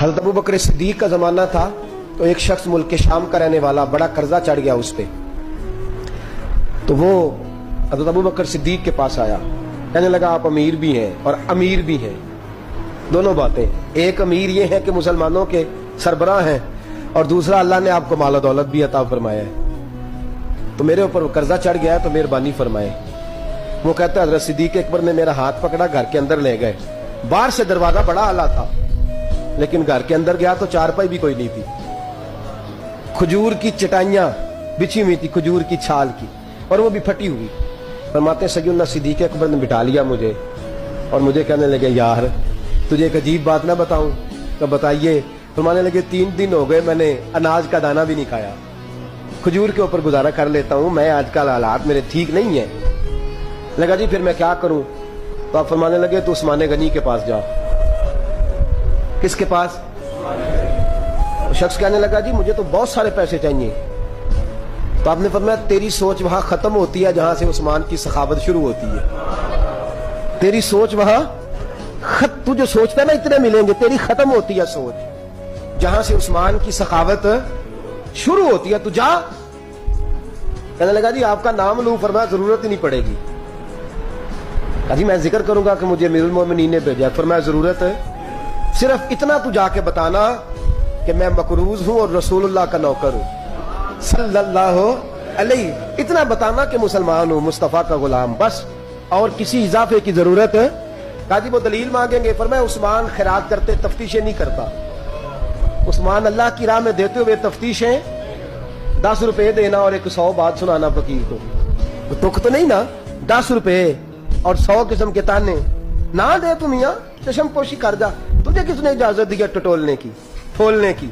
حضرت ابو بکر صدیق کا زمانہ تھا تو ایک شخص ملک شام کا رہنے والا بڑا قرضہ چڑھ گیا اس پہ، تو وہ حضرت ابو بکر صدیق کے پاس آیا، کہنے لگا آپ امیر بھی ہیں اور امیر بھی ہیں، دونوں باتیں، ایک امیر یہ ہے کہ مسلمانوں کے سربراہ ہیں، اور دوسرا اللہ نے آپ کو مال و دولت بھی عطا فرمایا ہے، تو میرے اوپر قرضہ چڑھ گیا ہے تو مہربانی فرمائے۔ وہ کہتا ہے حضرت صدیق اکبر نے میرا ہاتھ پکڑا، گھر کے اندر لے گئے، باہر سے دروازہ بڑا اعلیٰ تھا لیکن گھر کے اندر گیا تو چارپائی بھی کوئی نہیں تھی، کھجور کی چٹائیاں بچھی ہوئی تھی، کھجور کی چھال کی، اور وہ بھی پھٹی ہوئی۔ فرماتے ہیں سیدنا صدیق اکبر نے بٹھا لیا مجھے اور مجھے کہنے لگے یار تجھے ایک عجیب بات نہ بتاؤں؟ تو بتائیے۔ فرمانے لگے 3 دن ہو گئے میں نے اناج کا دانہ بھی نہیں کھایا، کھجور کے اوپر گزارا کر لیتا ہوں میں، آج کل حالات میرے ٹھیک نہیں ہیں۔ لگا جی پھر میں کیا کروں؟ تو آپ فرمانے لگے تو عثمان غنی کے پاس جا۔ کس کے پاس؟ شخص کہنے لگا جی مجھے تو بہت سارے پیسے چاہیے۔ تو آپ نے فرمایا تیری سوچ وہاں ختم ہوتی ہے جہاں سے عثمان کی سخاوت شروع ہوتی ہے، تیری سوچ وہاں تو جو سوچتا ہے نا اتنے ملیں گے، تیری ختم ہوتی ہے سوچ جہاں سے عثمان کی سخاوت شروع ہوتی ہے، تو جا۔ کہنے لگا جی آپ کا نام لوں؟ فرمایا ضرورت ہی نہیں پڑے گی۔ کہا جی میں ذکر کروں گا کہ مجھے امیر المومنین نے بھیجا۔ فرمایا ضرورت ہے، صرف اتنا تو جا کے بتانا کہ میں مقروض ہوں اور رسول اللہ کا نوکر ہوں صلی اللہ علیہ، اتنا بتانا کہ مسلمان ہوں، مصطفیٰ کا غلام، بس، اور کسی اضافے کی ضرورت ہے؟ کہا جی وہ دلیل مانگیں گے؟ فرمایا عثمان خیرات کرتے تفتیشیں نہیں کرتا، عثمان اللہ کی راہ میں دیتے ہوئے تفتیشیں 10 روپے دینا اور 100 بات سنانا فقیر کو، تک تو نہیں نا، 10 روپے اور 100 قسم کے تانے نہ دے تو میاں چشم پوشی کر جا، تجھے کس نے اجازت دی ٹٹولنے کی، پھولنے کی؟